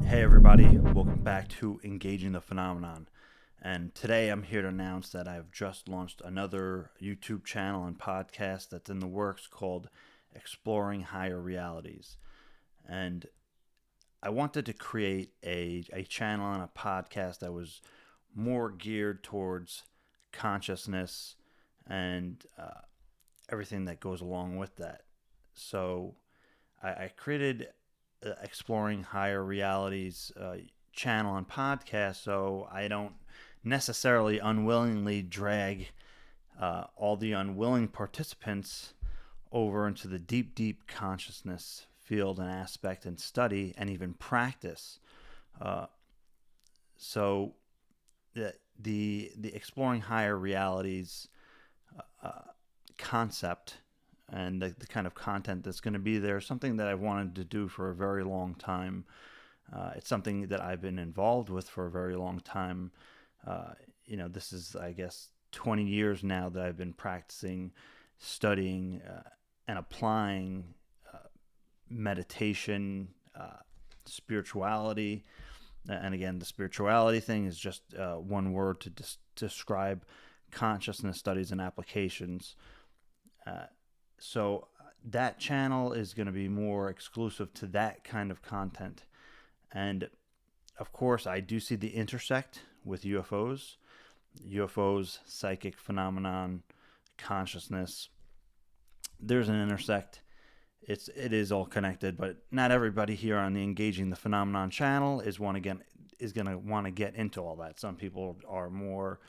Hey everybody, welcome back to Engaging the Phenomenon. And today I'm here to announce that I've just launched another YouTube channel and podcast that's in the works called Exploring Higher Realities. And I wanted to create a channel and a podcast that was more geared towards consciousness and everything that goes along with that. So I created Exploring Higher Realities channel and podcast so I don't necessarily unwillingly drag all the unwilling participants over into the deep consciousness field and aspect and study and even practice. Uh, so the Exploring Higher Realities concept and the kind of content that's going to be there, something that I've wanted to do for a very long time. It's something that I've been involved with for a very long time. This is, I guess, 20 years now that I've been practicing, studying, and applying meditation, spirituality. And again, the spirituality thing is just one word to describe consciousness studies and applications. So that channel is going to be more exclusive to that kind of content. And of course, I do see the intersect with UFOs, psychic phenomenon, consciousness. There's an intersect. It is all connected, but not everybody here on the Engaging the Phenomenon channel is going to want to get into all that. Some people are more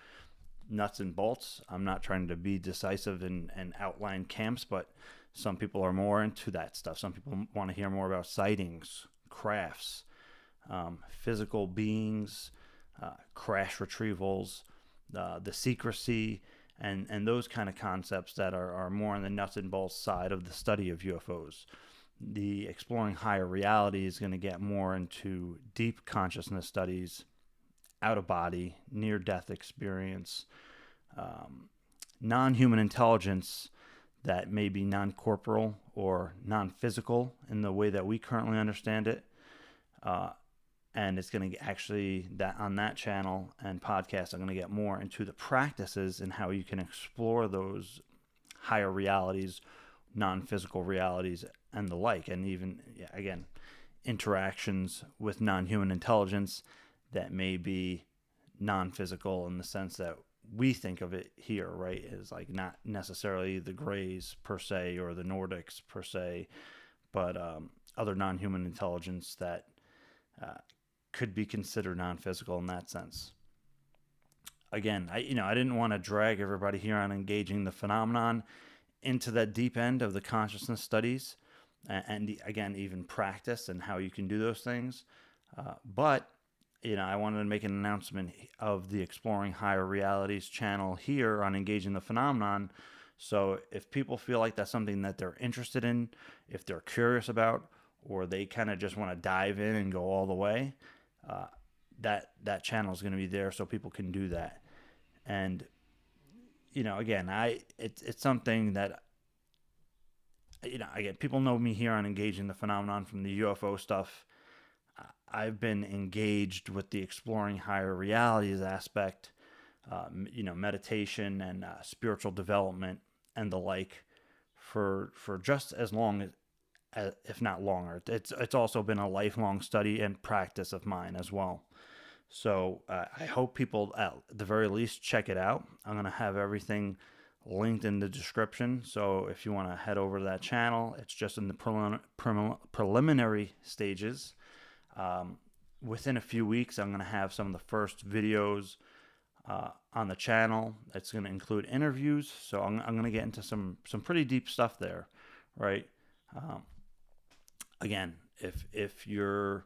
nuts and bolts. I'm not trying to be decisive and outline camps, but some people are more into that stuff. Some people want to hear more about sightings, crafts, physical beings, crash retrievals, the secrecy, and those kind of concepts that are more on the nuts and bolts side of the study of UFOs. The Exploring Higher Reality is going to get more into deep consciousness studies, out of body, near death experience, non-human intelligence that may be non-corporal or non-physical in the way that we currently understand it. And it's going to actually, that on that channel and podcast, I'm going to get more into the practices and how you can explore those higher realities, non-physical realities, and the like. And even, again, interactions with non-human intelligence that may be non-physical in the sense that we think of it here, right? Is like not necessarily the Greys per se or the Nordics per se, but other non-human intelligence that could be considered non-physical in that sense. Again, I didn't want to drag everybody here on Engaging the Phenomenon into that deep end of the consciousness studies and again, even practice and how you can do those things. But I wanted to make an announcement of the Exploring Higher Realities channel here on Engaging the Phenomenon. So if people feel like that's something that they're interested in, if they're curious about, or they kind of just want to dive in and go all the way, that channel is going to be there so people can do that. And again, it's something that again, people know me here on Engaging the Phenomenon from the UFO stuff. I've been engaged with the Exploring Higher Realities aspect, meditation and spiritual development and the like for just as long as, if not longer. It's also been a lifelong study and practice of mine as well. So I hope people at the very least check it out. I'm going to have everything linked in the description. So if you want to head over to that channel, it's just in the preliminary stages. Within a few weeks, I'm going to have some of the first videos on the channel. It's going to include interviews. So I'm going to get into some pretty deep stuff there, right? Again, if you're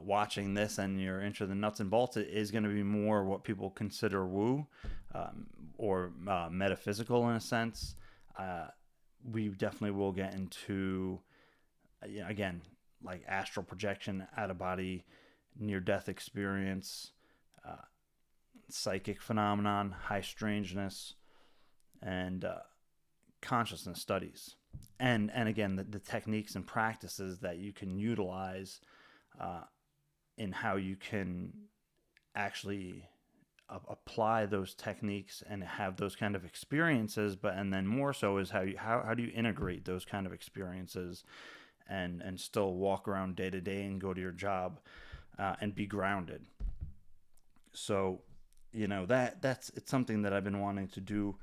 watching this and you're into the nuts and bolts, it is going to be more what people consider woo or metaphysical in a sense. We definitely will get into, again, like astral projection, out of body, near death experience, psychic phenomenon, high strangeness, and consciousness studies. And again, the techniques and practices that you can utilize uh, in how you can actually apply those techniques and have those kind of experiences, but and then more so is how do you integrate those kind of experiences and still walk around day to day and go to your job and be grounded. So, that's it's something that I've been wanting to do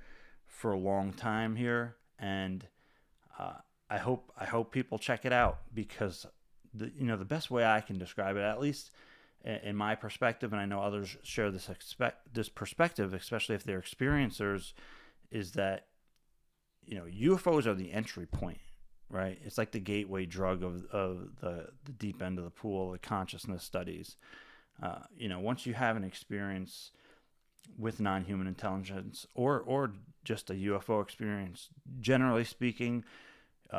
for a long time here, and uh, I hope people check it out, because the best way I can describe it, at least in my perspective, and I know others share this perspective, especially if they're experiencers, is that UFOs are the entry point, right? It's like the gateway drug of the deep end of the pool, the consciousness studies. Once you have an experience with non-human intelligence, or just a UFO experience, generally speaking,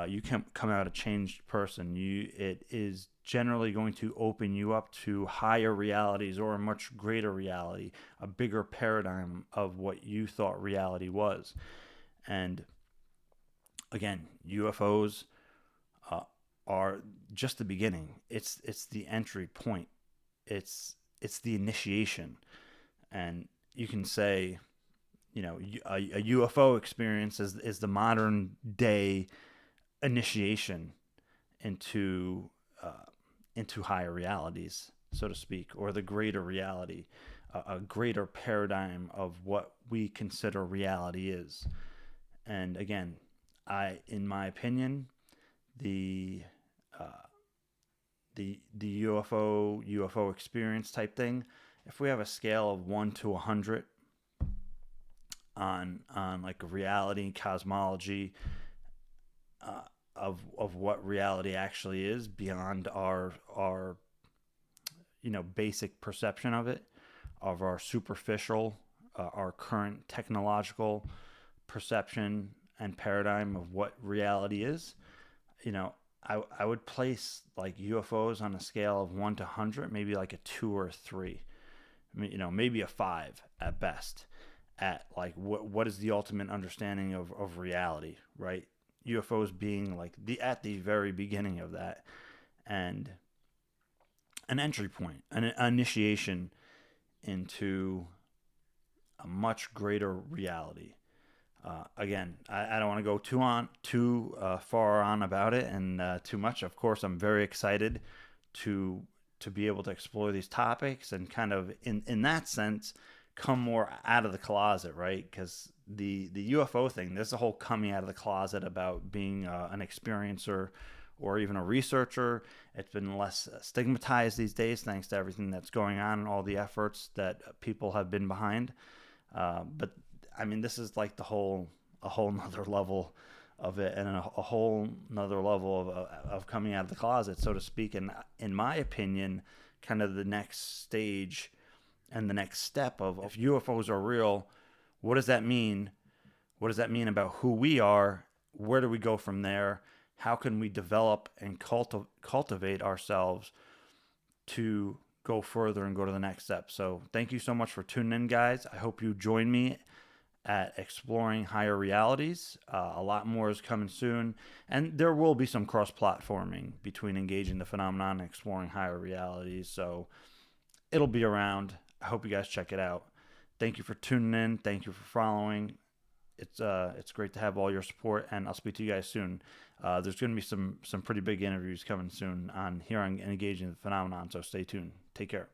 you can come out a changed person. It is generally going to open you up to higher realities, or a much greater reality, a bigger paradigm of what you thought reality was. And again, UFOs are just the beginning. It's the entry point. It's the initiation. And you can say, a UFO experience is the modern day initiation into higher realities, so to speak, or the greater reality, a greater paradigm of what we consider reality is. And again, in my opinion, the UFO experience type thing, if we have a scale of 1 to 100 on like reality, cosmology, of what reality actually is beyond our basic perception of it, of our superficial, our current technological perception and paradigm of what reality is. I would place like UFOs on a scale of 1 to 100, maybe like a 2 or a 3. I mean, maybe a 5 at best, at like what is the ultimate understanding of reality, right? UFOs being like at the very beginning of that, and an entry point, an initiation into a much greater reality. Again, I don't want to go too far on about it, and too much. Of course, I'm very excited to be able to explore these topics and kind of in that sense come more out of the closet, right? Because the UFO thing, there's a whole coming out of the closet about being an experiencer or even a researcher. It's been less stigmatized these days, thanks to everything that's going on and all the efforts that people have been behind. But I mean, this is like a whole nother level of it, and a whole nother level of coming out of the closet, so to speak. And in my opinion, kind of the next stage and the next step of, if UFOs are real, what does that mean? What does that mean about who we are? Where do we go from there? How can we develop and cultivate ourselves to go further and go to the next step? So thank you so much for tuning in, guys. I hope you join me at exploring higher realities. A lot more is coming soon, and there will be some cross-platforming between engaging the phenomenon and exploring higher realities. So it'll be around. I hope you guys check it out. Thank you for tuning in. Thank you for following. It's great to have all your support, and I'll speak to you guys soon. There's going to be some pretty big interviews coming soon on Engaging the Phenomenon, so stay tuned. Take care.